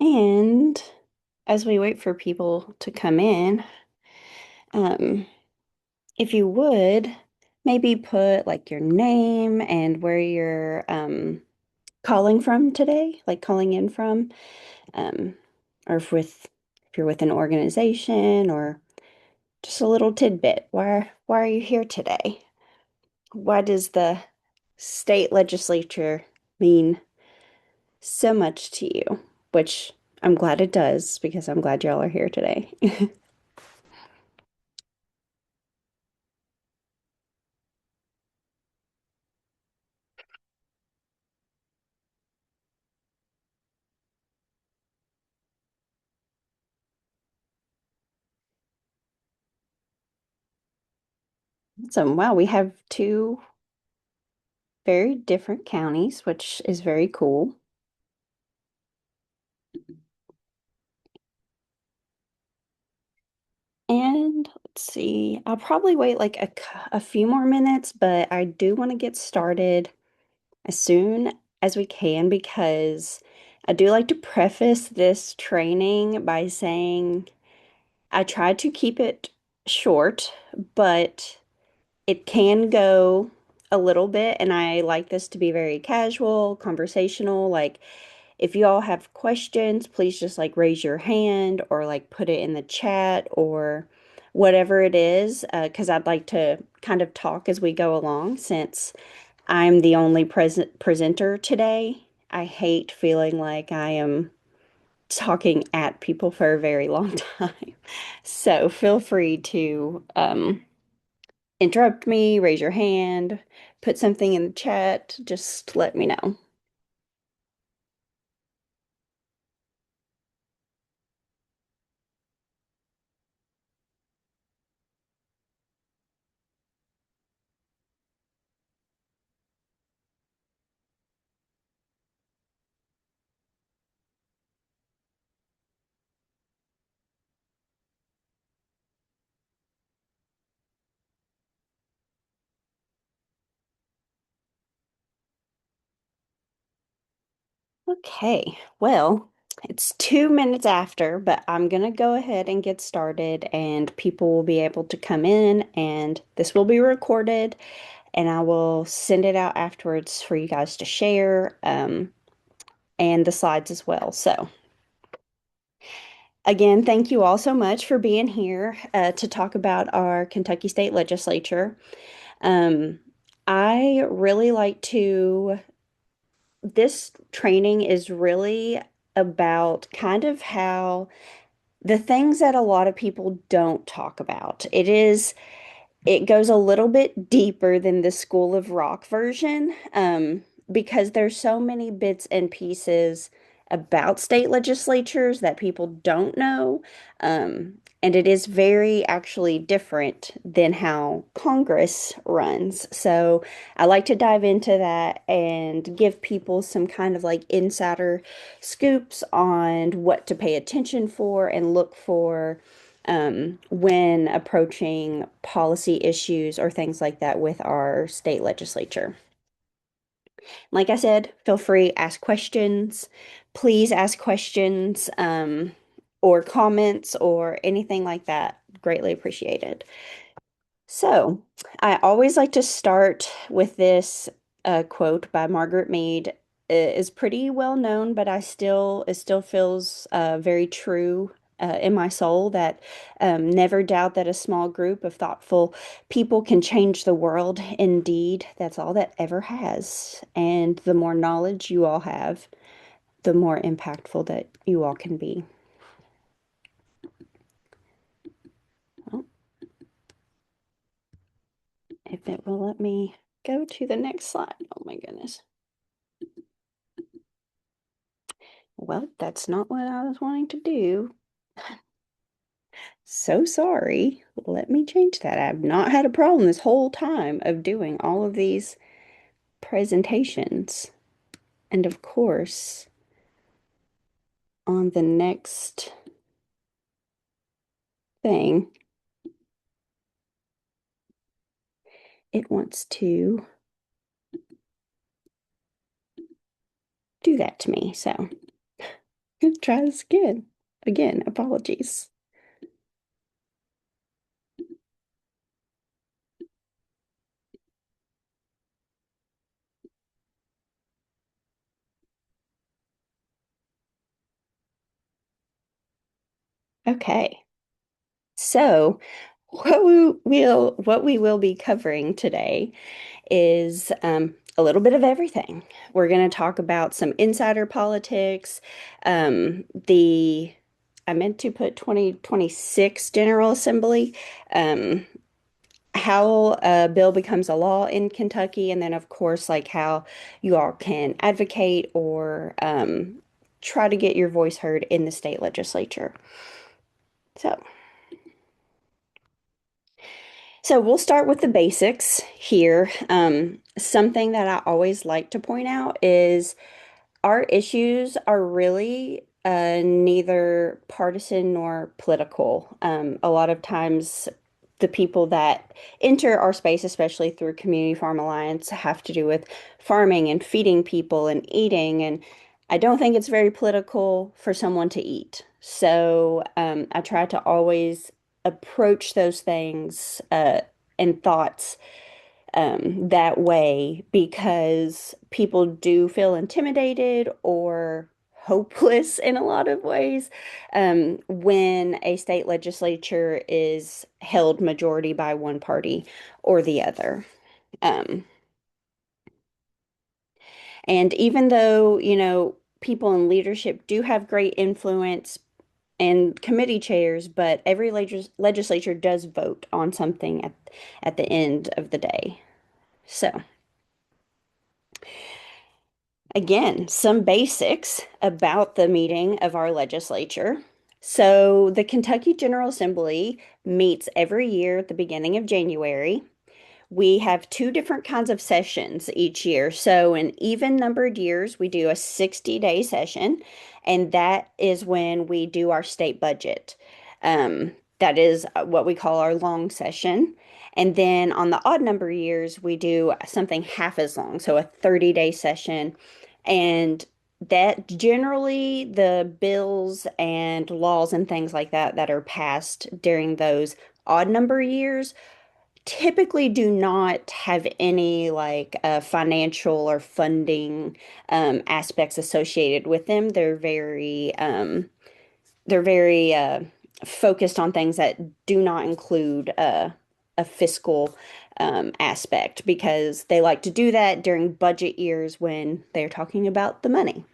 And as we wait for people to come in, um, if you would, maybe put like your name and where you're calling from today, like calling in from, um, or if you're with an organization or just a little tidbit. Why are you here today? Why does the state legislature mean so much to you? Which I'm glad it does because I'm glad y'all are here today. So, wow, we have two very different counties, which is very cool. And let's see, I'll probably wait like a few more minutes, but I do want to get started as soon as we can because I do like to preface this training by saying I try to keep it short, but it can go a little bit, and I like this to be very casual, conversational. Like, if you all have questions, please just like raise your hand or like put it in the chat or whatever it is, because I'd like to kind of talk as we go along since I'm the only presenter today. I hate feeling like I am talking at people for a very long time. So feel free to interrupt me, raise your hand, put something in the chat, just let me know. Okay, well, it's 2 minutes after, but I'm gonna go ahead and get started, and people will be able to come in, and this will be recorded, and I will send it out afterwards for you guys to share, and the slides as well. So, again, thank you all so much for being here to talk about our Kentucky State Legislature. Um, I really like to this training is really about kind of how the things that a lot of people don't talk about. It goes a little bit deeper than the School of Rock version, because there's so many bits and pieces about state legislatures that people don't know. And it is very actually different than how Congress runs. So I like to dive into that and give people some kind of like insider scoops on what to pay attention for and look for when approaching policy issues or things like that with our state legislature. Like I said, feel free, ask questions. Please ask questions or comments or anything like that. Greatly appreciated. So, I always like to start with this quote by Margaret Mead. It is pretty well known, but it still feels very true in my soul that never doubt that a small group of thoughtful people can change the world. Indeed, that's all that ever has. And the more knowledge you all have, the more impactful that you all can be. Well, if it will let me go to the next slide. Oh my goodness. Well, that's not what I was wanting to do. So sorry. Let me change that. I've not had a problem this whole time of doing all of these presentations. And of course, on the next thing, it wants to do that to me. So Try this again. Again, apologies. Okay. So, what we will be covering today is a little bit of everything. We're going to talk about some insider politics, the I meant to put 2026 General Assembly, um, how a bill becomes a law in Kentucky, and then of course like how you all can advocate or try to get your voice heard in the state legislature. So. So we'll start with the basics here. Something that I always like to point out is our issues are really neither partisan nor political. A lot of times, the people that enter our space, especially through Community Farm Alliance, have to do with farming and feeding people and eating. And I don't think it's very political for someone to eat. So I try to always approach those things and thoughts that way because people do feel intimidated or hopeless in a lot of ways when a state legislature is held majority by one party or the other. Um, and even though, people in leadership do have great influence and committee chairs, but every legislature does vote on something at the end of the day. So. Again, some basics about the meeting of our legislature. So, the Kentucky General Assembly meets every year at the beginning of January. We have two different kinds of sessions each year. So, in even numbered years, we do a 60-day session, and that is when we do our state budget. That is what we call our long session. And then on the odd number years, we do something half as long, so a 30-day session. And that generally the bills and laws and things like that that are passed during those odd number years typically do not have any like financial or funding aspects associated with them. They're very focused on things that do not include a fiscal aspect because they like to do that during budget years when they're talking about the money.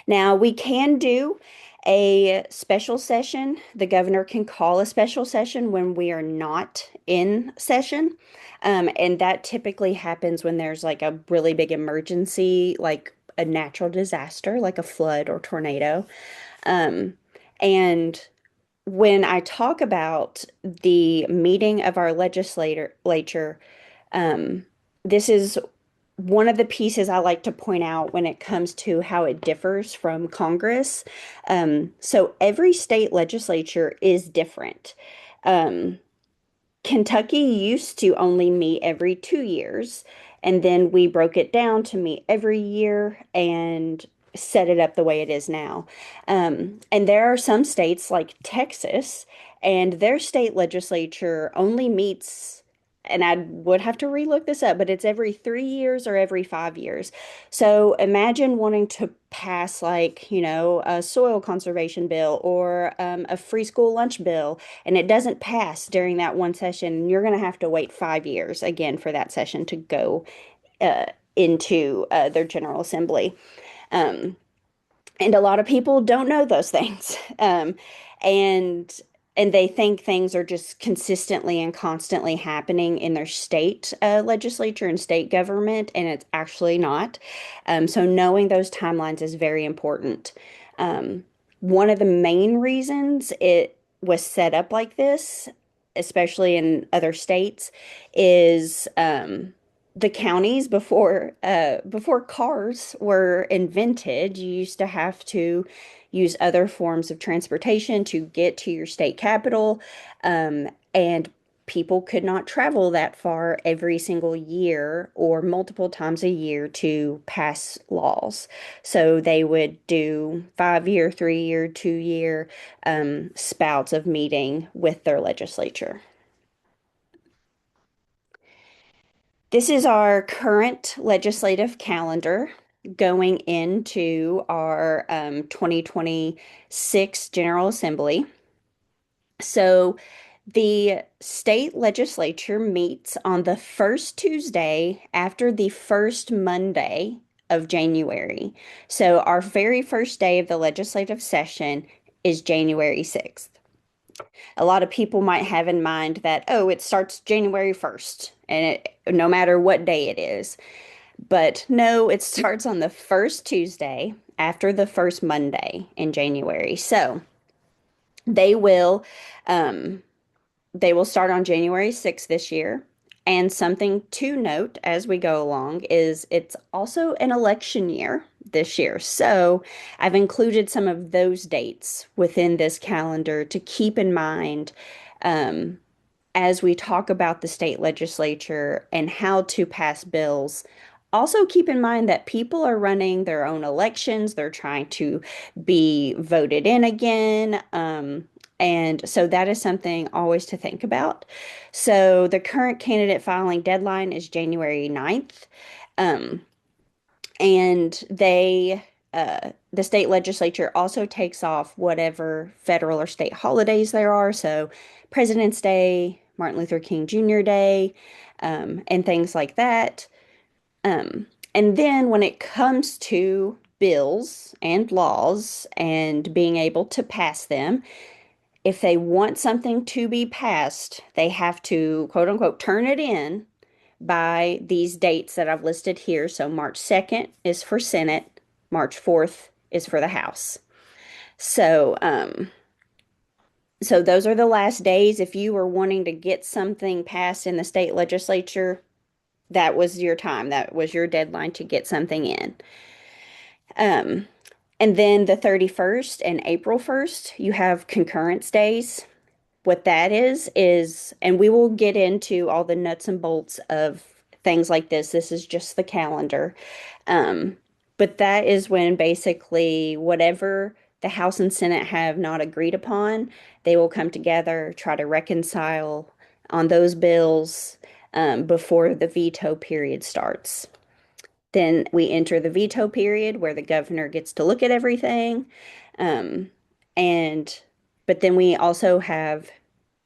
Now, we can do a special session. The governor can call a special session when we are not in session. And that typically happens when there's like a really big emergency, like a natural disaster, like a flood or tornado. Um, and when I talk about the meeting of our legislature, um, this is one of the pieces I like to point out when it comes to how it differs from Congress. So every state legislature is different. Um, Kentucky used to only meet every 2 years, and then we broke it down to meet every year and set it up the way it is now. And there are some states like Texas, and their state legislature only meets, and I would have to relook this up, but it's every 3 years or every 5 years. So imagine wanting to pass, like, a soil conservation bill or a free school lunch bill and it doesn't pass during that one session, you're going to have to wait 5 years again for that session to go into their General Assembly. Um, and a lot of people don't know those things. And and they think things are just consistently and constantly happening in their state legislature and state government, and it's actually not. So knowing those timelines is very important. Um, One of the main reasons it was set up like this, especially in other states, is the counties before cars were invented, you used to have to use other forms of transportation to get to your state capital. And people could not travel that far every single year or multiple times a year to pass laws. So they would do 5 year, 3 year, 2 year spouts of meeting with their legislature. This is our current legislative calendar going into our 2026 General Assembly. So the state legislature meets on the first Tuesday after the first Monday of January. So our very first day of the legislative session is January 6th. A lot of people might have in mind that, oh, it starts January 1st, and no matter what day it is. But no, it starts on the first Tuesday after the first Monday in January. So they will um, they will start on January 6th this year. And something to note as we go along is it's also an election year this year. So I've included some of those dates within this calendar to keep in mind um, as we talk about the state legislature and how to pass bills. Also, keep in mind that people are running their own elections. They're trying to be voted in again. And so that is something always to think about. So the current candidate filing deadline is January 9th. Um, and the state legislature also takes off whatever federal or state holidays there are. So President's Day, Martin Luther King Jr. Day, and things like that. And then when it comes to bills and laws and being able to pass them, if they want something to be passed, they have to quote unquote turn it in by these dates that I've listed here. So March 2nd is for Senate, March 4th is for the House. So, so those are the last days. If you were wanting to get something passed in the state legislature, that was your time. That was your deadline to get something in. Um, and then the 31st and April 1st, you have concurrence days. What that is, and we will get into all the nuts and bolts of things like this. This is just the calendar. Um, but that is when basically whatever the House and Senate have not agreed upon, they will come together, try to reconcile on those bills before the veto period starts. Then we enter the veto period where the governor gets to look at everything. Um, and but then we also have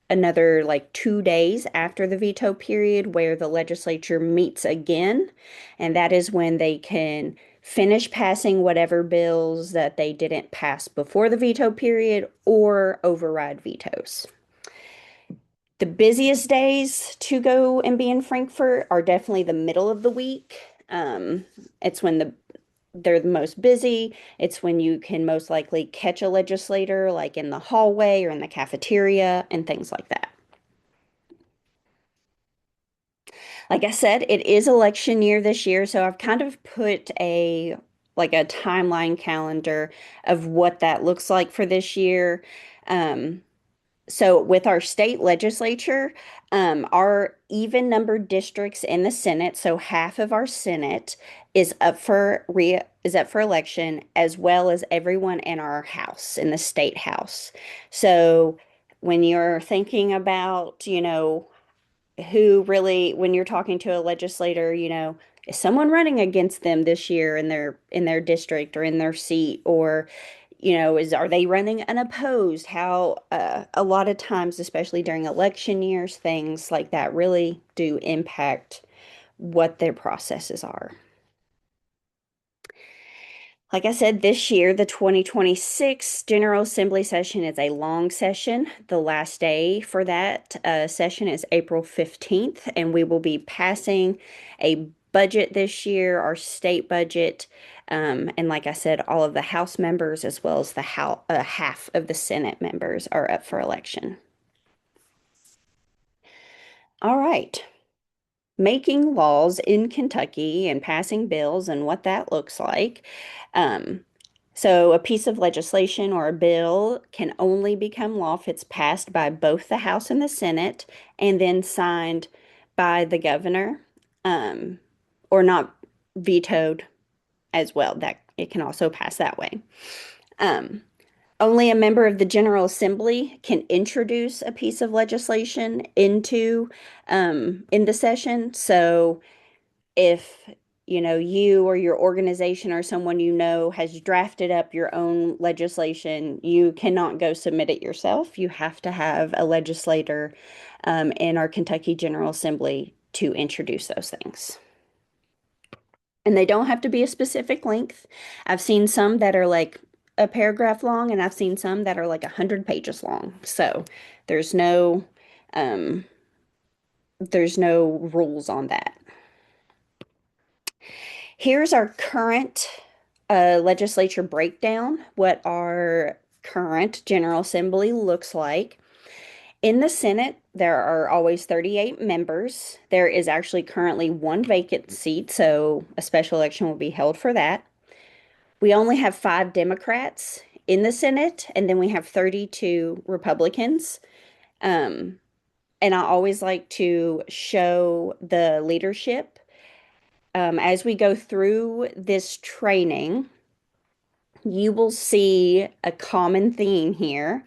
another like 2 days after the veto period where the legislature meets again. And that is when they can finish passing whatever bills that they didn't pass before the veto period or override vetoes. The busiest days to go and be in Frankfort are definitely the middle of the week. It's when they're the most busy. It's when you can most likely catch a legislator, like in the hallway or in the cafeteria and things like that. Like I said, it is election year this year, so I've kind of put a timeline calendar of what that looks like for this year. Um, so with our state legislature, our even numbered districts in the Senate, so half of our Senate is up for election, as well as everyone in our House, in the state House. So when you're thinking about, who really, when you're talking to a legislator, is someone running against them this year in their district or in their seat, or are they running unopposed? How a lot of times, especially during election years, things like that really do impact what their processes are. Like I said, this year, the 2026 General Assembly session is a long session. The last day for that session is April 15th, and we will be passing a budget this year, our state budget. And like I said, all of the House members as well as the half of the Senate members are up for election. All right. Making laws in Kentucky and passing bills and what that looks like. Um, So a piece of legislation or a bill can only become law if it's passed by both the House and the Senate and then signed by the governor, um, or not vetoed as well. That it can also pass that way. Um, Only a member of the General Assembly can introduce a piece of legislation into session. So if you or your organization or someone has drafted up your own legislation, you cannot go submit it yourself. You have to have a legislator in our Kentucky General Assembly to introduce those things. And they don't have to be a specific length. I've seen some that are like a paragraph long, and I've seen some that are like 100 pages long. So there's no um, there's no rules on that. Here's our current legislature breakdown, what our current General Assembly looks like. In the Senate, there are always 38 members. There is actually currently one vacant seat, so a special election will be held for that. We only have 5 Democrats in the Senate, and then we have 32 Republicans. Um, and I always like to show the leadership. As we go through this training, you will see a common theme here,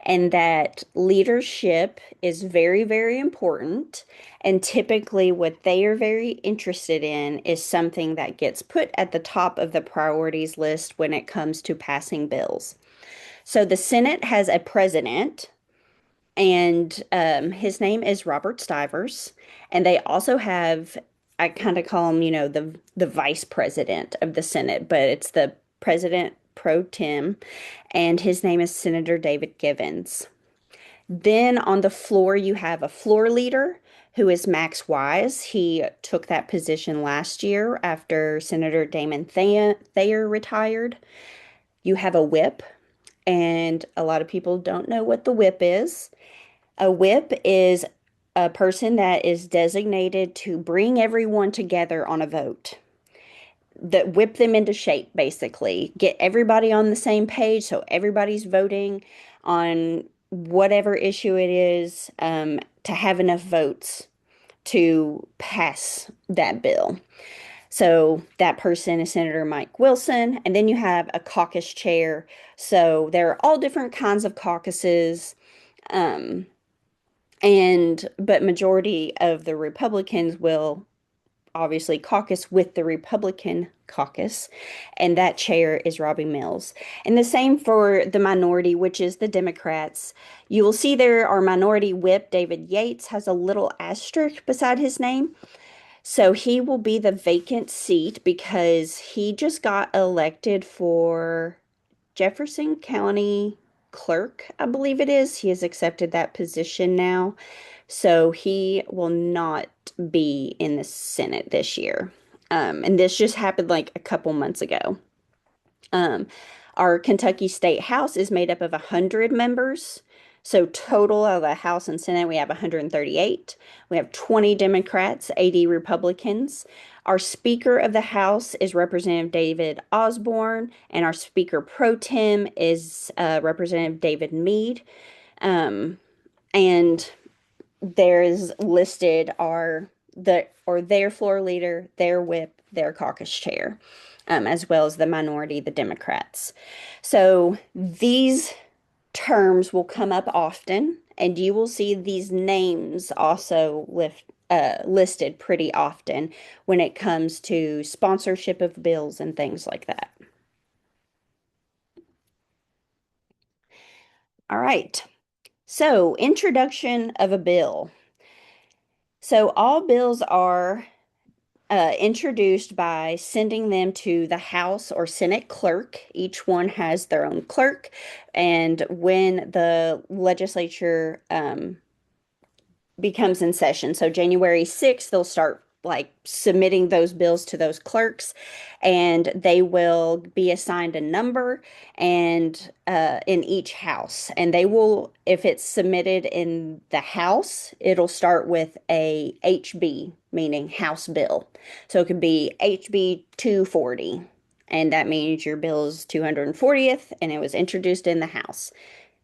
and that leadership is very, very important. And typically, what they are very interested in is something that gets put at the top of the priorities list when it comes to passing bills. So the Senate has a president, and his name is Robert Stivers. And they also have, I kind of call him, the vice president of the Senate, but it's the president pro tem, and his name is Senator David Givens. Then on the floor, you have a floor leader who is Max Wise. He took that position last year after Senator Damon Thayer retired. You have a whip, and a lot of people don't know what the whip is. A whip is a person that is designated to bring everyone together on a vote, that whip them into shape, basically. Get everybody on the same page so everybody's voting on whatever issue it is, to have enough votes to pass that bill. So that person is Senator Mike Wilson. And then you have a caucus chair. So there are all different kinds of caucuses. Um, but majority of the Republicans will obviously caucus with the Republican caucus, and that chair is Robbie Mills. And the same for the minority, which is the Democrats. You will see there our minority whip, David Yates, has a little asterisk beside his name. So he will be the vacant seat because he just got elected for Jefferson County Clerk, I believe it is. He has accepted that position now. So he will not be in the Senate this year. And this just happened like a couple months ago. Um, our Kentucky State House is made up of 100 members. So total of the House and Senate, we have 138. We have 20 Democrats, 80 Republicans. Our Speaker of the House is Representative David Osborne, and our Speaker pro tem is Representative David Meade. And there's listed their floor leader, their whip, their caucus chair, as well as the minority, the Democrats. So these terms will come up often, and you will see these names also listed pretty often when it comes to sponsorship of bills and things like that. All right. So, introduction of a bill. So, all bills are introduced by sending them to the House or Senate clerk. Each one has their own clerk. And when the legislature becomes in session, so January 6th, they'll start like submitting those bills to those clerks, and they will be assigned a number and in each house. And they will, if it's submitted in the House, it'll start with a HB, meaning House bill. So it could be HB 240 and that means your bill is 240th, and it was introduced in the House.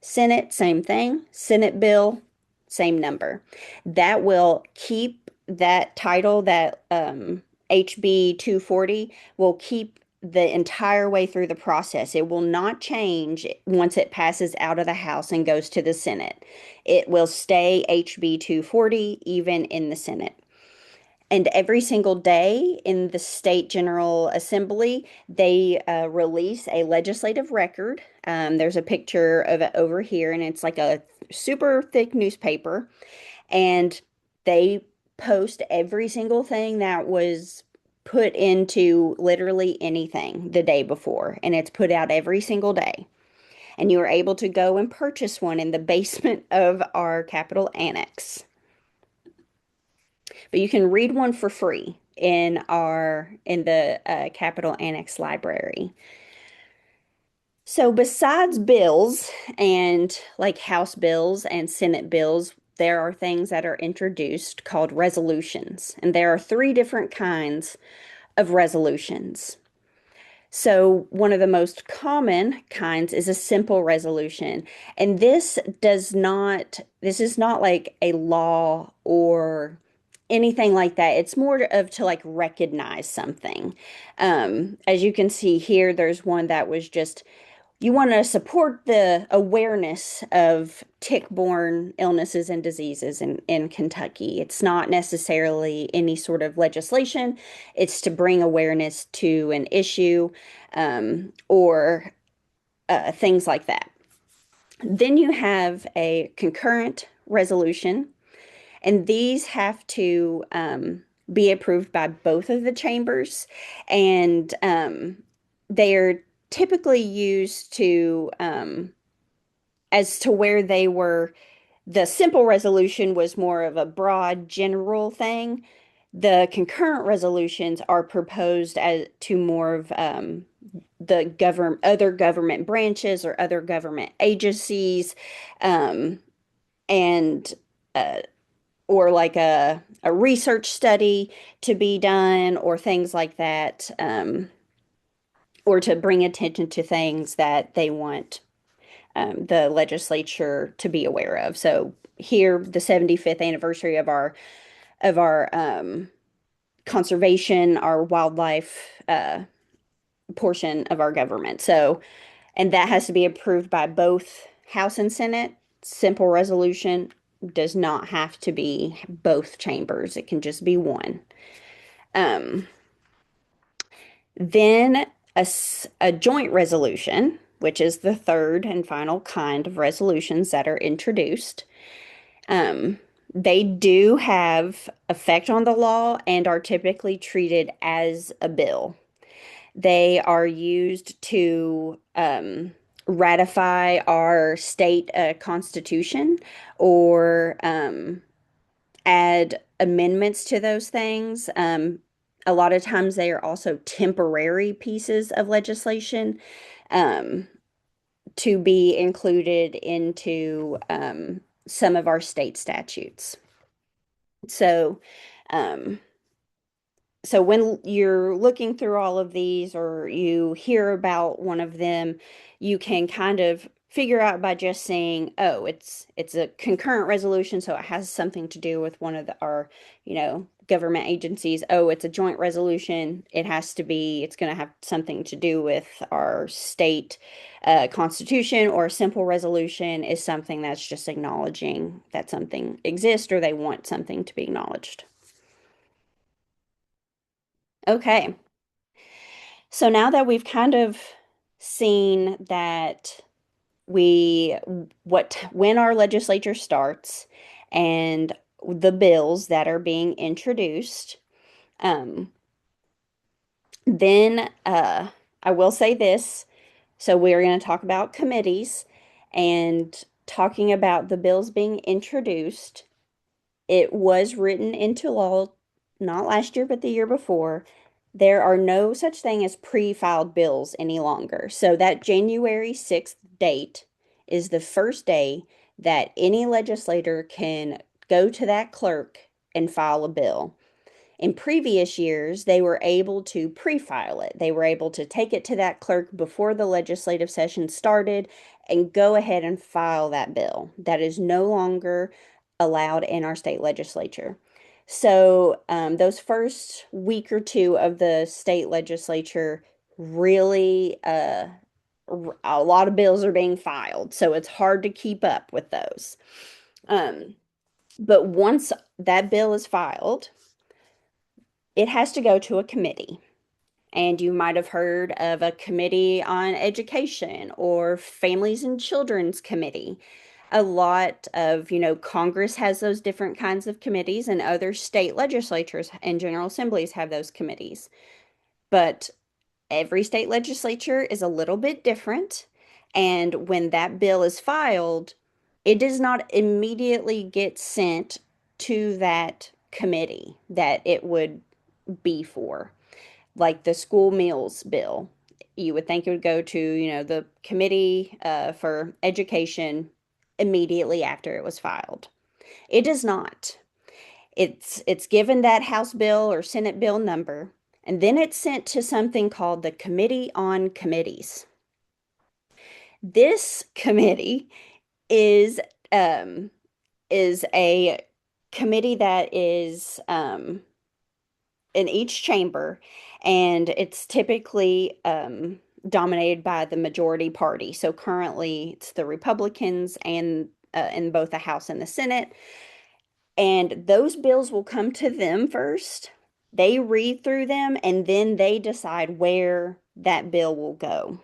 Senate, same thing. Senate bill, same number. That will keep that title, that HB 240 will keep the entire way through the process. It will not change once it passes out of the House and goes to the Senate. It will stay HB 240 even in the Senate. And every single day in the state general assembly, they release a legislative record. There's a picture of it over here, and it's like a super thick newspaper. And they post every single thing that was put into literally anything the day before, and it's put out every single day. And you are able to go and purchase one in the basement of our Capitol Annex. But you can read one for free in the Capitol Annex Library. So besides bills and like House bills and Senate bills, there are things that are introduced called resolutions, and there are three different kinds of resolutions. So, one of the most common kinds is a simple resolution. And this is not like a law or anything like that. It's more of to like recognize something. As you can see here, there's one that was just you want to support the awareness of tick-borne illnesses and diseases in Kentucky. It's not necessarily any sort of legislation. It's to bring awareness to an issue or things like that. Then you have a concurrent resolution, and these have to be approved by both of the chambers, and they are typically used to as to where they were. The simple resolution was more of a broad general thing. The concurrent resolutions are proposed as to more of the other government branches or other government agencies, um, and or like a research study to be done or things like that, or to bring attention to things that they want the legislature to be aware of. So here, the 75th anniversary of our conservation, our wildlife portion of our government. So, and that has to be approved by both House and Senate. Simple resolution does not have to be both chambers. It can just be one. Um, then a joint resolution, which is the third and final kind of resolutions that are introduced. Um, they do have effect on the law and are typically treated as a bill. They are used to ratify our state constitution or add amendments to those things. A lot of times they are also temporary pieces of legislation um, to be included into some of our state statutes. So, um, so when you're looking through all of these or you hear about one of them, you can kind of figure out by just saying, oh, it's a concurrent resolution, so it has something to do with one of our, government agencies. Oh, it's a joint resolution. It's going to have something to do with our state constitution, or a simple resolution is something that's just acknowledging that something exists or they want something to be acknowledged. Okay. So now that we've kind of seen that when our legislature starts and the bills that are being introduced, um, then I will say this. So we're going to talk about committees and talking about the bills being introduced. It was written into law not last year, but the year before. There are no such thing as pre-filed bills any longer. So that January 6th date is the first day that any legislator can go to that clerk and file a bill. In previous years, they were able to pre-file it. They were able to take it to that clerk before the legislative session started and go ahead and file that bill. That is no longer allowed in our state legislature. So, those first week or two of the state legislature really, a lot of bills are being filed, so it's hard to keep up with those. Um, but once that bill is filed, it has to go to a committee. And you might have heard of a committee on education or families and children's committee. A lot of, Congress has those different kinds of committees, and other state legislatures and general assemblies have those committees. But every state legislature is a little bit different. And when that bill is filed, it does not immediately get sent to that committee that it would be for, like the school meals bill. You would think it would go to, the committee for education immediately after it was filed. It does not. It's given that House bill or Senate bill number, and then it's sent to something called the Committee on Committees. This committee is um, is a committee that is in each chamber, and it's typically dominated by the majority party. So currently, it's the Republicans and in both the House and the Senate. And those bills will come to them first. They read through them, and then they decide where that bill will go.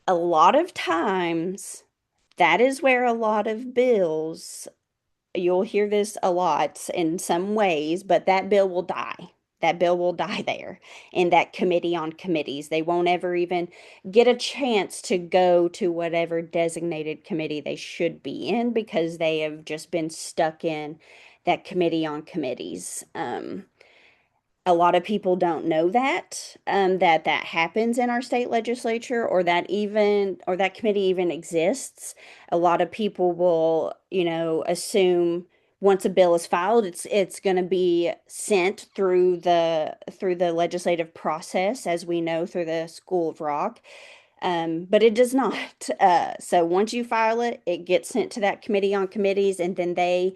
A lot of times, that is where a lot of bills, you'll hear this a lot in some ways, but that bill will die. That bill will die there in that committee on committees. They won't ever even get a chance to go to whatever designated committee they should be in because they have just been stuck in that committee on committees. A lot of people don't know that that happens in our state legislature, or that committee even exists. A lot of people will, assume once a bill is filed, it's going to be sent through the legislative process, as we know through the School of Rock. But it does not. So once you file it, it gets sent to that committee on committees, and then they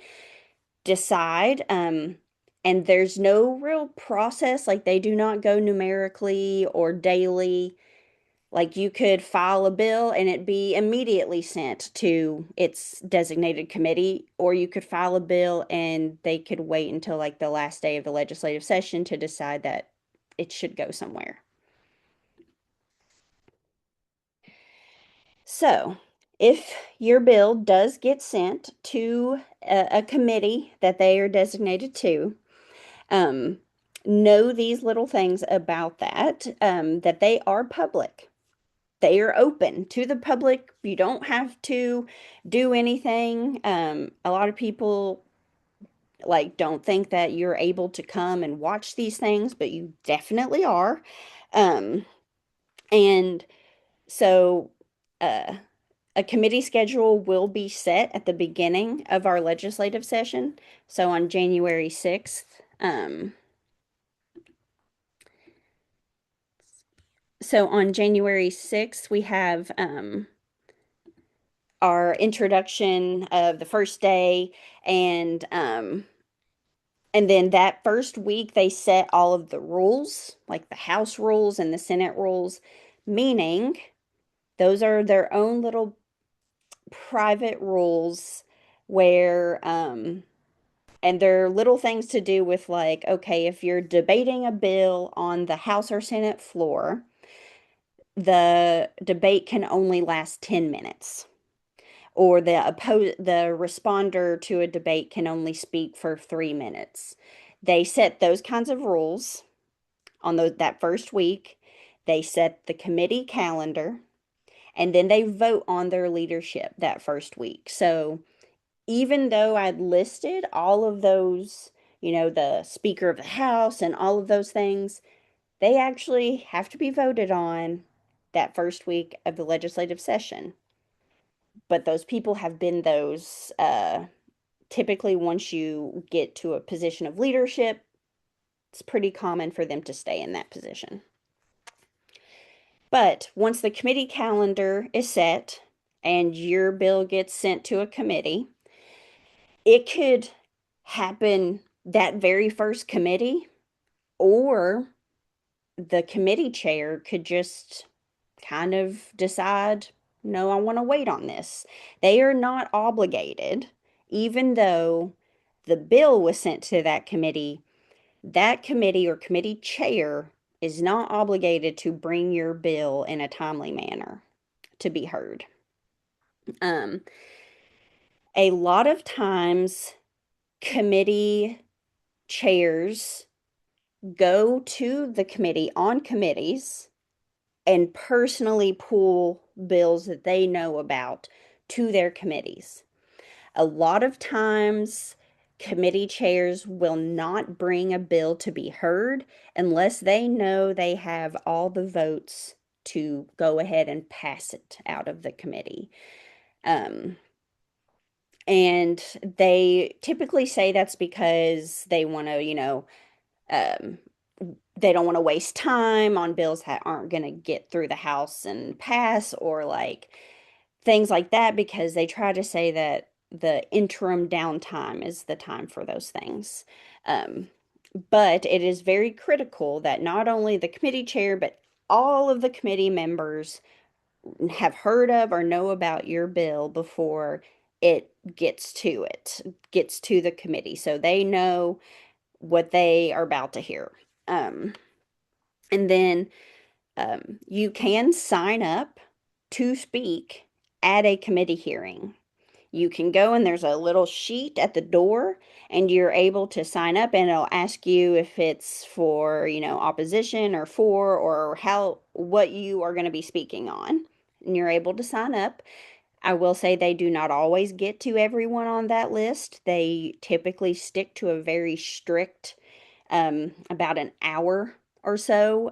decide. And there's no real process, like they do not go numerically or daily. Like you could file a bill and it be immediately sent to its designated committee, or you could file a bill and they could wait until like the last day of the legislative session to decide that it should go somewhere. So, if your bill does get sent to a committee that they are designated to, um, know these little things about that they are public. They are open to the public. You don't have to do anything. A lot of people like don't think that you're able to come and watch these things, but you definitely are. Um, and so uh, a committee schedule will be set at the beginning of our legislative session. So on January 6th, we have our introduction of the first day, and then that first week they set all of the rules, like the House rules and the Senate rules, meaning those are their own little private rules where and they're little things to do with, like, okay, if you're debating a bill on the House or Senate floor, the debate can only last 10 minutes, or the responder to a debate can only speak for 3 minutes. They set those kinds of rules on that first week. They set the committee calendar, and then they vote on their leadership that first week. So even though I'd listed all of those, the Speaker of the House and all of those things, they actually have to be voted on that first week of the legislative session. But those people have been those Typically, once you get to a position of leadership, it's pretty common for them to stay in that position. But once the committee calendar is set and your bill gets sent to a committee, it could happen that very first committee, or the committee chair could just kind of decide, no, I want to wait on this. They are not obligated, even though the bill was sent to that committee or committee chair is not obligated to bring your bill in a timely manner to be heard. Um, a lot of times, committee chairs go to the committee on committees and personally pull bills that they know about to their committees. A lot of times, committee chairs will not bring a bill to be heard unless they know they have all the votes to go ahead and pass it out of the committee. Um, and they typically say that's because they want to, um, they don't want to waste time on bills that aren't going to get through the House and pass, or like things like that, because they try to say that the interim downtime is the time for those things. Um, but it is very critical that not only the committee chair, but all of the committee members have heard of or know about your bill before gets to the committee, so they know what they are about to hear. Um, and then you can sign up to speak at a committee hearing. You can go and there's a little sheet at the door, and you're able to sign up, and it'll ask you if it's for, opposition or for, or what you are going to be speaking on. And you're able to sign up. I will say they do not always get to everyone on that list. They typically stick to a very strict, about an hour or so,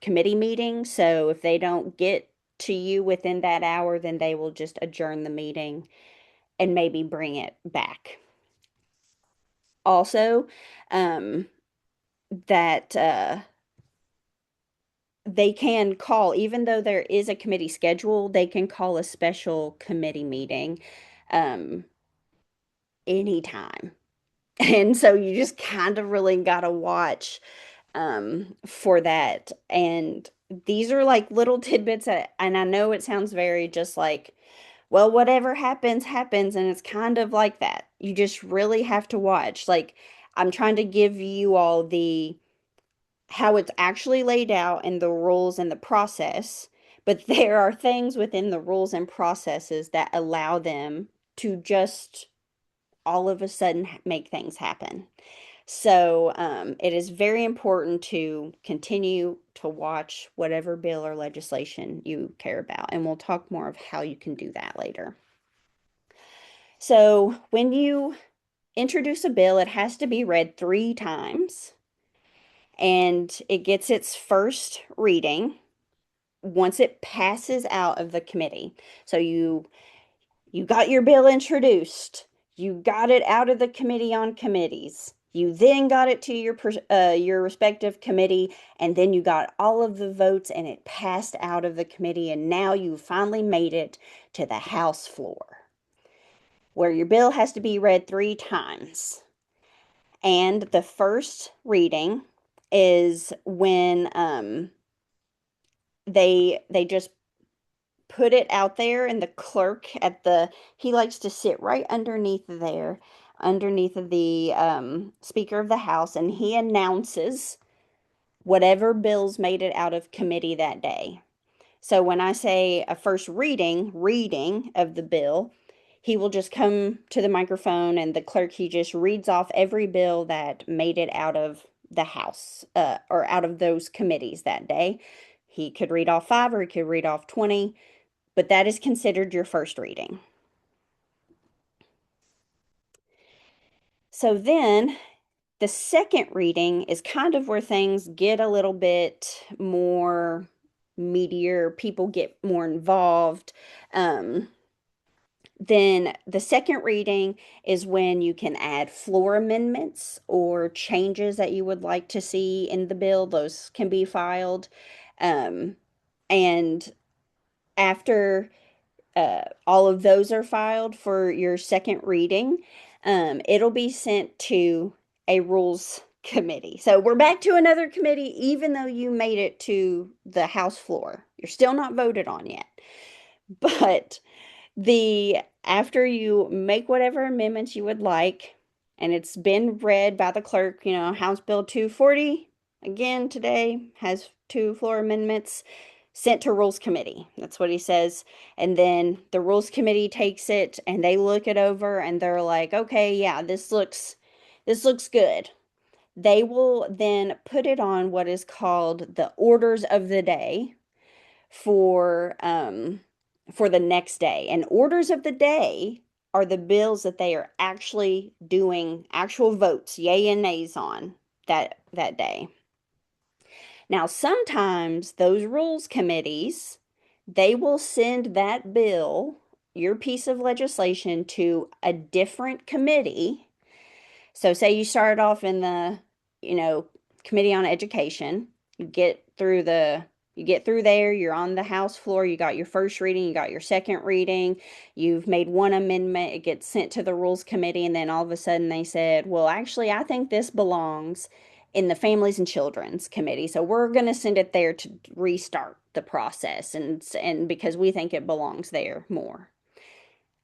committee meeting. So if they don't get to you within that hour, then they will just adjourn the meeting and maybe bring it back. Also, um, that they can call, even though there is a committee schedule, they can call a special committee meeting um, anytime. And so you just kind of really got to watch for that. And these are like little tidbits and I know it sounds very just like, well, whatever happens, happens. And it's kind of like that. You just really have to watch. Like, I'm trying to give you all how it's actually laid out and the rules and the process. But there are things within the rules and processes that allow them to just all of a sudden make things happen. So it is very important to continue to watch whatever bill or legislation you care about, and we'll talk more of how you can do that later. So when you introduce a bill, it has to be read 3 times, and it gets its first reading once it passes out of the committee. So you got your bill introduced. You got it out of the committee on committees. You then got it to your respective committee, and then you got all of the votes, and it passed out of the committee, and now you finally made it to the House floor, where your bill has to be read 3 times. And the first reading is when they just put it out there, and the clerk he likes to sit right underneath there, underneath of the Speaker of the House, and he announces whatever bills made it out of committee that day. So when I say a first reading of the bill, he will just come to the microphone, and the clerk, he just reads off every bill that made it out of the House, or out of those committees that day. He could read off 5 or he could read off 20, but that is considered your first reading. So then the second reading is kind of where things get a little bit more meatier, people get more involved. Then the second reading is when you can add floor amendments or changes that you would like to see in the bill. Those can be filed. Um, and after all of those are filed for your second reading, it'll be sent to a rules committee. So we're back to another committee, even though you made it to the House floor. You're still not voted on yet. But the after you make whatever amendments you would like, and it's been read by the clerk, House Bill 240 again today has two floor amendments sent to Rules Committee. That's what he says. And then the Rules Committee takes it and they look it over and they're like, okay, yeah, this looks good. They will then put it on what is called the orders of the day for um for the next day. And orders of the day are the bills that they are actually doing actual votes, yay and nays on that day. Now, sometimes those rules committees, they will send that bill, your piece of legislation, to a different committee. So say you started off in the, you know, Committee on Education, you get through the you get through there, you're on the House floor, you got your first reading, you got your second reading, you've made one amendment, it gets sent to the Rules Committee, and then all of a sudden they said, well, actually, I think this belongs in the Families and Children's Committee. So we're going to send it there to restart the process and because we think it belongs there more.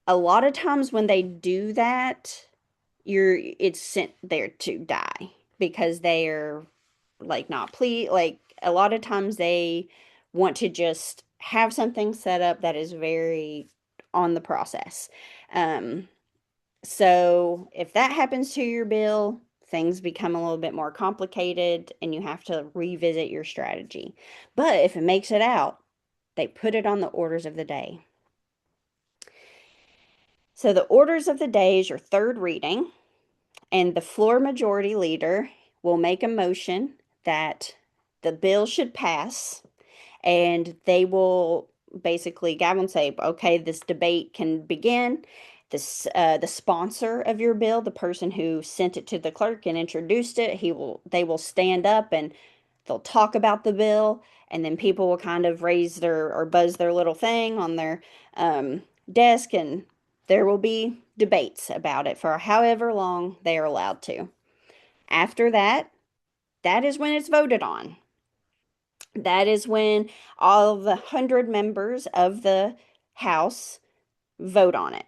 A lot of times when they do that, it's sent there to die because they're like not please like a lot of times they want to just have something set up that is very on the process. Um, so if that happens to your bill, things become a little bit more complicated and you have to revisit your strategy. But if it makes it out, they put it on the orders of the day. So the orders of the day is your third reading. And the floor majority leader will make a motion that the bill should pass, and they will basically gavel and say, okay, this debate can begin. The sponsor of your bill, the person who sent it to the clerk and introduced it, they will stand up and they'll talk about the bill, and then people will kind of raise their or buzz their little thing on their desk, and there will be debates about it for however long they are allowed to. After that, that is when it's voted on. That is when all of the 100 members of the House vote on it.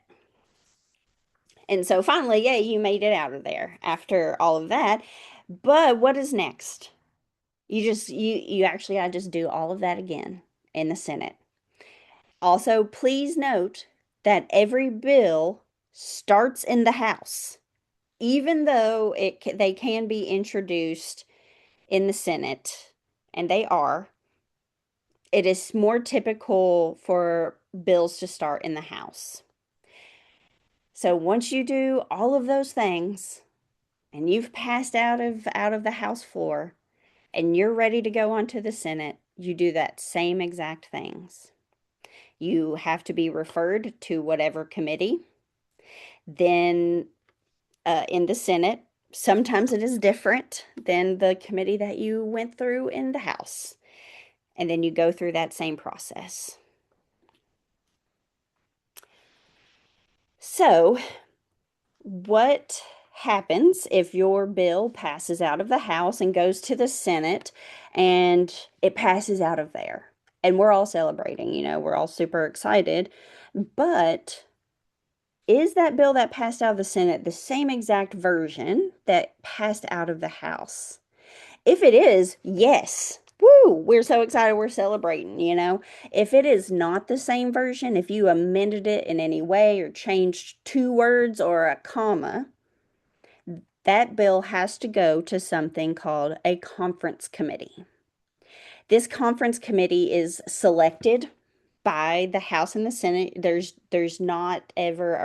And so finally, yay, you made it out of there after all of that. But what is next? You actually I just do all of that again in the Senate. Also, please note that every bill starts in the House, even though they can be introduced in the Senate, and they are. It is more typical for bills to start in the House. So once you do all of those things and you've passed out of the House floor and you're ready to go on to the Senate, you do that same exact things. You have to be referred to whatever committee. Then in the Senate, sometimes it is different than the committee that you went through in the House. And then you go through that same process. So, what happens if your bill passes out of the House and goes to the Senate and it passes out of there? And we're all celebrating, we're all super excited. But is that bill that passed out of the Senate the same exact version that passed out of the House? If it is, yes. Woo, we're so excited, we're celebrating. If it is not the same version, if you amended it in any way or changed two words or a comma, that bill has to go to something called a conference committee. This conference committee is selected by the House and the Senate. There's not ever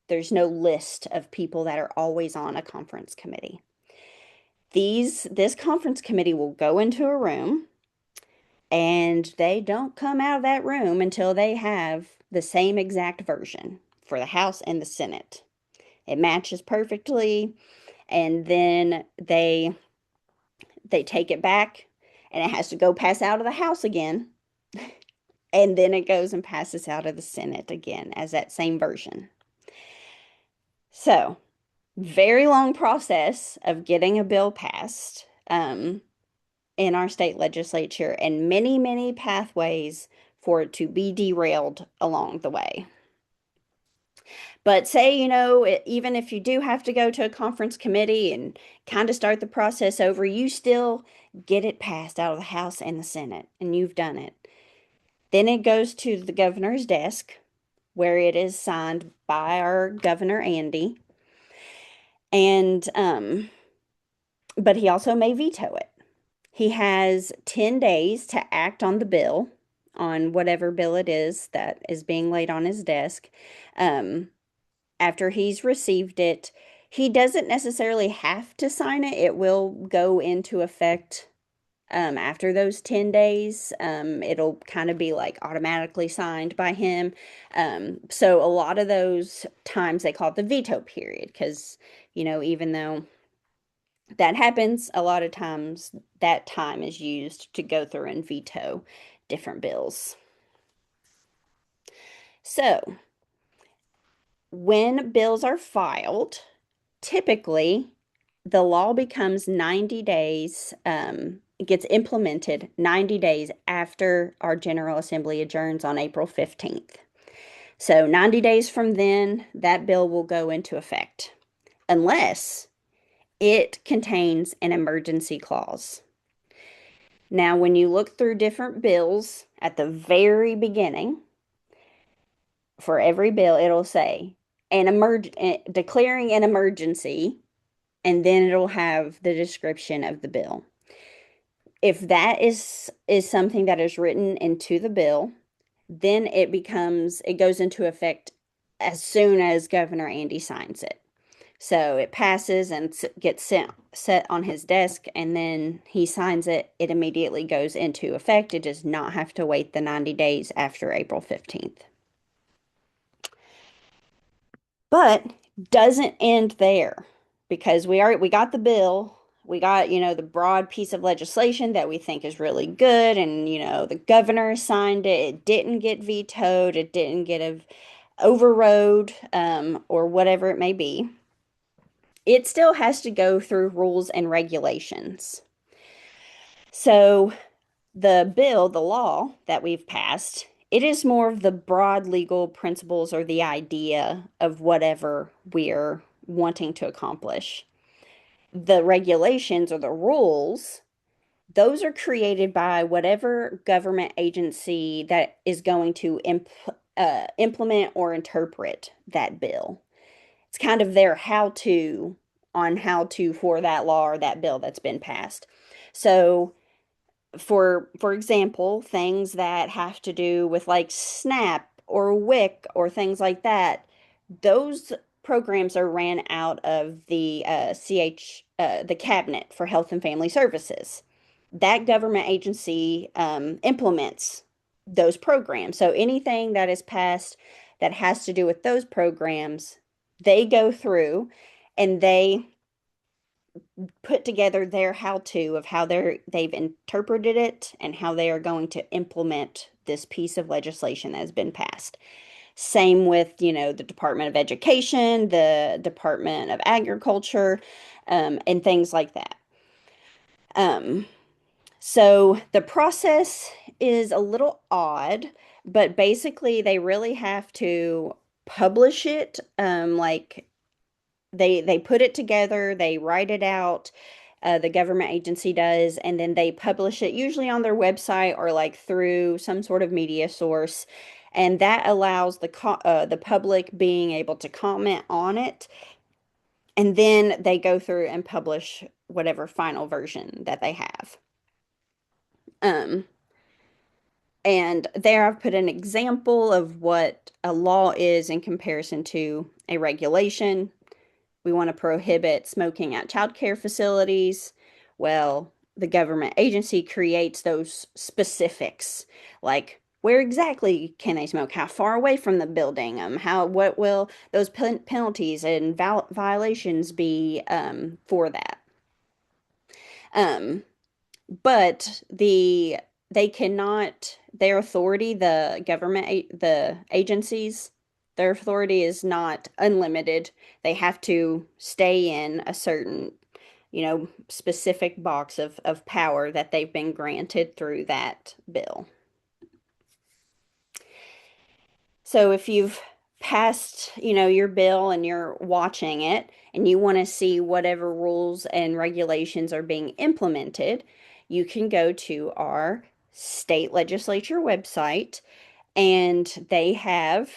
there's no list of people that are always on a conference committee. This conference committee will go into a room and they don't come out of that room until they have the same exact version for the House and the Senate. It matches perfectly, and then they take it back, and it has to go pass out of the House again, and then it goes and passes out of the Senate again as that same version. So, very long process of getting a bill passed in our state legislature, and many, many pathways for it to be derailed along the way. But say, even if you do have to go to a conference committee and kind of start the process over, you still get it passed out of the House and the Senate, and you've done it. Then it goes to the governor's desk, where it is signed by our Governor Andy. And but he also may veto it. He has 10 days to act on the bill, on whatever bill it is that is being laid on his desk. After he's received it, he doesn't necessarily have to sign it. It will go into effect after those 10 days. It'll kind of be like automatically signed by him. So a lot of those times they call it the veto period because, even though that happens, a lot of times that time is used to go through and veto different bills. So when bills are filed, typically the law becomes 90 days, it gets implemented 90 days after our General Assembly adjourns on April 15th. So 90 days from then, that bill will go into effect, unless it contains an emergency clause. Now, when you look through different bills at the very beginning, for every bill, it'll say declaring an emergency, and then it'll have the description of the bill. If that is something that is written into the bill, then it goes into effect as soon as Governor Andy signs it. So it passes and gets set on his desk, and then he signs it. It immediately goes into effect. It does not have to wait the 90 days after April 15th. But doesn't end there, because we got the bill. We got, the broad piece of legislation that we think is really good, and the governor signed it. It didn't get vetoed. It didn't get overrode, or whatever it may be. It still has to go through rules and regulations. So the law that we've passed, it is more of the broad legal principles or the idea of whatever we're wanting to accomplish. The regulations or the rules, those are created by whatever government agency that is going to implement or interpret that bill. It's kind of their how-to on how to for that law or that bill that's been passed. So for example, things that have to do with like SNAP or WIC or things like that, those programs are ran out of the the Cabinet for Health and Family Services. That government agency implements those programs. So anything that is passed that has to do with those programs, they go through and they put together their how-to of how they've interpreted it and how they are going to implement this piece of legislation that has been passed. Same with, the Department of Education, the Department of Agriculture, and things like that. So the process is a little odd, but basically they really have to publish it, like they put it together, they write it out, the government agency does, and then they publish it usually on their website or like through some sort of media source, and that allows the public being able to comment on it, and then they go through and publish whatever final version that they have. Um, and there I've put an example of what a law is in comparison to a regulation. We want to prohibit smoking at child care facilities. Well, the government agency creates those specifics, like where exactly can they smoke, how far away from the building, how what will those penalties and violations be for that. Um, but they cannot, their authority, the government, the agencies, their authority is not unlimited. They have to stay in a certain, specific box of power that they've been granted through that bill. So if you've passed, your bill and you're watching it and you want to see whatever rules and regulations are being implemented, you can go to our state legislature website and they have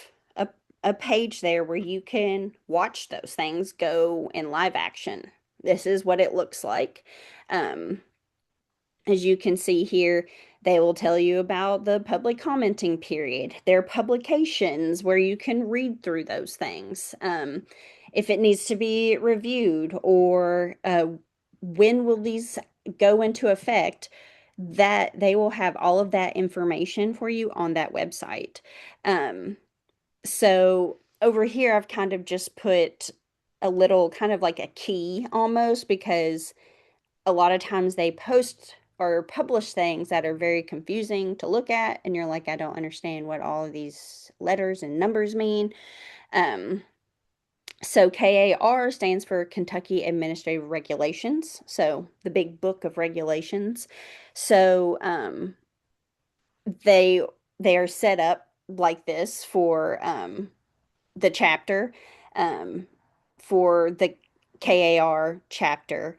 a page there where you can watch those things go in live action. This is what it looks like. Um, as you can see here, they will tell you about the public commenting period, their publications where you can read through those things, if it needs to be reviewed, or when will these go into effect, that they will have all of that information for you on that website. So over here, I've kind of just put a little kind of like a key almost, because a lot of times they post or publish things that are very confusing to look at, and you're like, I don't understand what all of these letters and numbers mean. Um, so KAR stands for Kentucky Administrative Regulations, so the big book of regulations. So they they are set up like this for the chapter. Um, for the KAR chapter,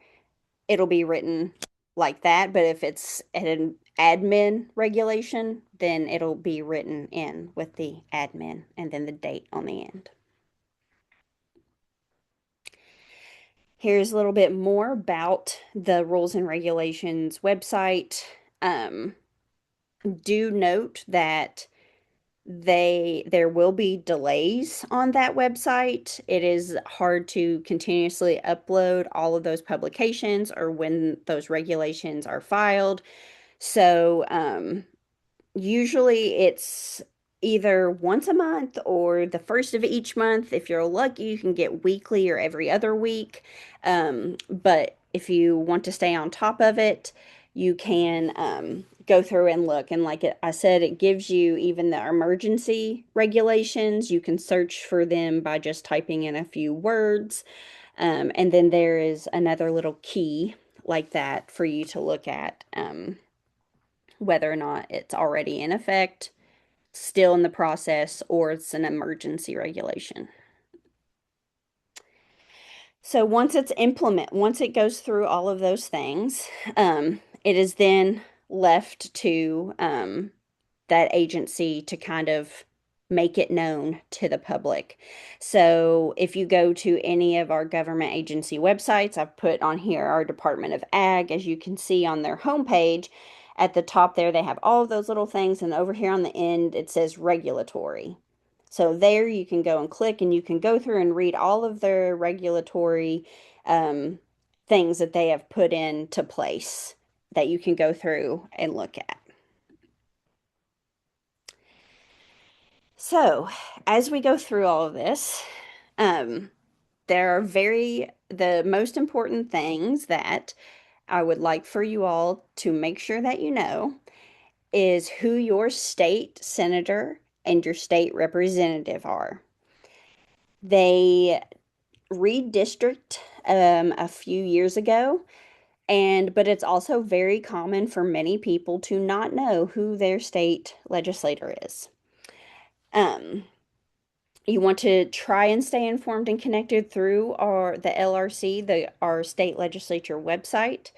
it'll be written like that, but if it's an admin regulation, then it'll be written in with the admin and then the date on the end. Here's a little bit more about the rules and regulations website. Um, do note that there will be delays on that website. It is hard to continuously upload all of those publications or when those regulations are filed. So usually it's either once a month or the first of each month. If you're lucky, you can get weekly or every other week. But if you want to stay on top of it, you can go through and look. And like I said, it gives you even the emergency regulations. You can search for them by just typing in a few words. And then there is another little key like that for you to look at, whether or not it's already in effect, still in the process, or it's an emergency regulation. So once it goes through all of those things, it is then left to that agency to kind of make it known to the public. So if you go to any of our government agency websites, I've put on here our Department of Ag. As you can see on their homepage, at the top there, they have all of those little things, and over here on the end, it says regulatory. So there you can go and click, and you can go through and read all of their regulatory things that they have put into place that you can go through and look at. So, as we go through all of this, there are the most important things that I would like for you all to make sure that you know is who your state senator and your state representative are. They redistrict a few years ago, but it's also very common for many people to not know who their state legislator is. You want to try and stay informed and connected through the LRC, our state legislature website,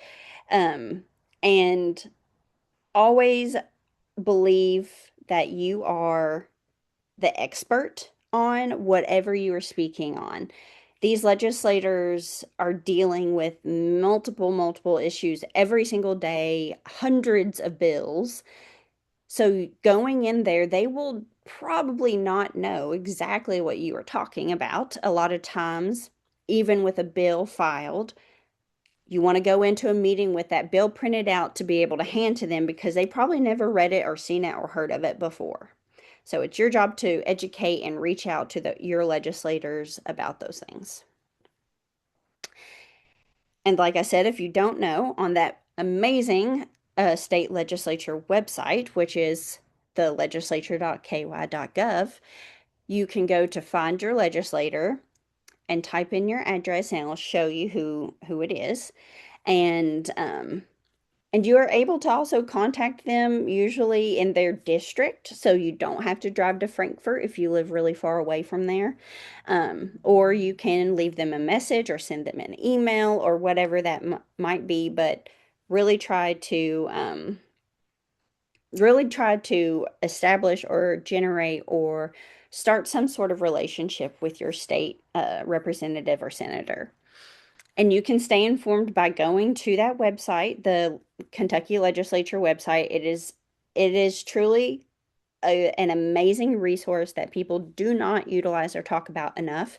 um, and always believe that you are the expert on whatever you are speaking on. These legislators are dealing with multiple issues every single day, hundreds of bills. So going in there, they will probably not know exactly what you are talking about. A lot of times, even with a bill filed, You want to go into a meeting with that bill printed out to be able to hand to them because they probably never read it or seen it or heard of it before. So it's your job to educate and reach out to your legislators about those things. And like I said, if you don't know, on that amazing state legislature website, which is the legislature.ky.gov, you can go to find your legislator and type in your address, and it'll show you who it is. And and you are able to also contact them usually in their district, so you don't have to drive to Frankfort if you live really far away from there. Or you can leave them a message or send them an email or whatever that might be, but really try to establish or generate or start some sort of relationship with your state representative or senator. And you can stay informed by going to that website, the Kentucky Legislature website. It is truly an amazing resource that people do not utilize or talk about enough.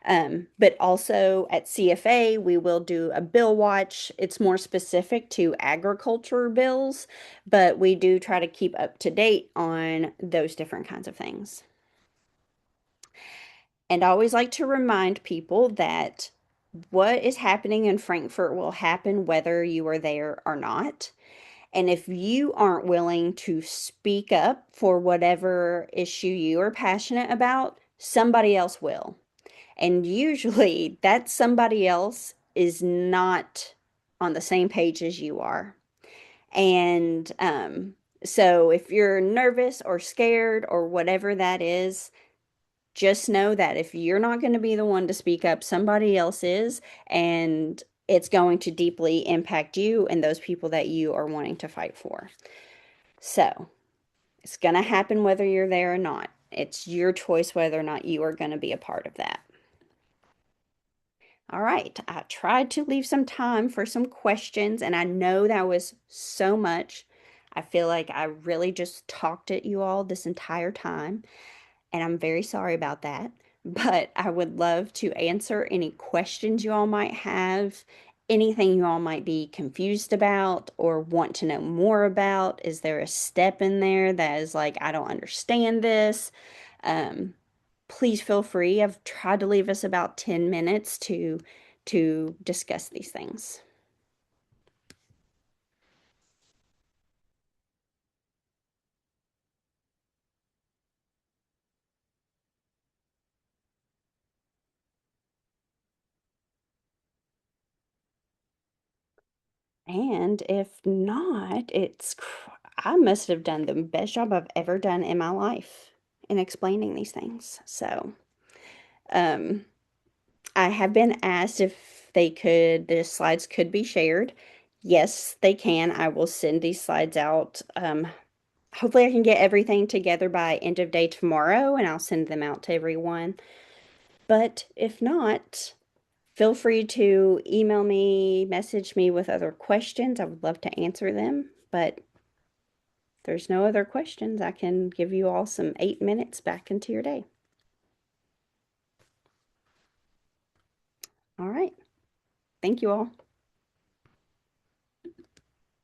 But also at CFA, we will do a bill watch. It's more specific to agriculture bills, but we do try to keep up to date on those different kinds of things. And I always like to remind people that what is happening in Frankfort will happen whether you are there or not. And if you aren't willing to speak up for whatever issue you are passionate about, somebody else will. And usually that somebody else is not on the same page as you are. And so if you're nervous or scared or whatever that is, just know that if you're not going to be the one to speak up, somebody else is, and it's going to deeply impact you and those people that you are wanting to fight for. So it's going to happen whether you're there or not. It's your choice whether or not you are going to be a part of that. All right, I tried to leave some time for some questions, and I know that was so much. I feel like I really just talked at you all this entire time, and I'm very sorry about that. But I would love to answer any questions you all might have, anything you all might be confused about or want to know more about. Is there a step in there that is like, I don't understand this? Um, please feel free. I've tried to leave us about 10 minutes to discuss these things. And if not, I must have done the best job I've ever done in my life in explaining these things. So, um, I have been asked if the slides could be shared. Yes, they can. I will send these slides out. Hopefully I can get everything together by end of day tomorrow and I'll send them out to everyone. But if not, feel free to email me, message me with other questions. I would love to answer them. But if there's no other questions, I can give you all some 8 minutes back into your day. All right. Thank you all.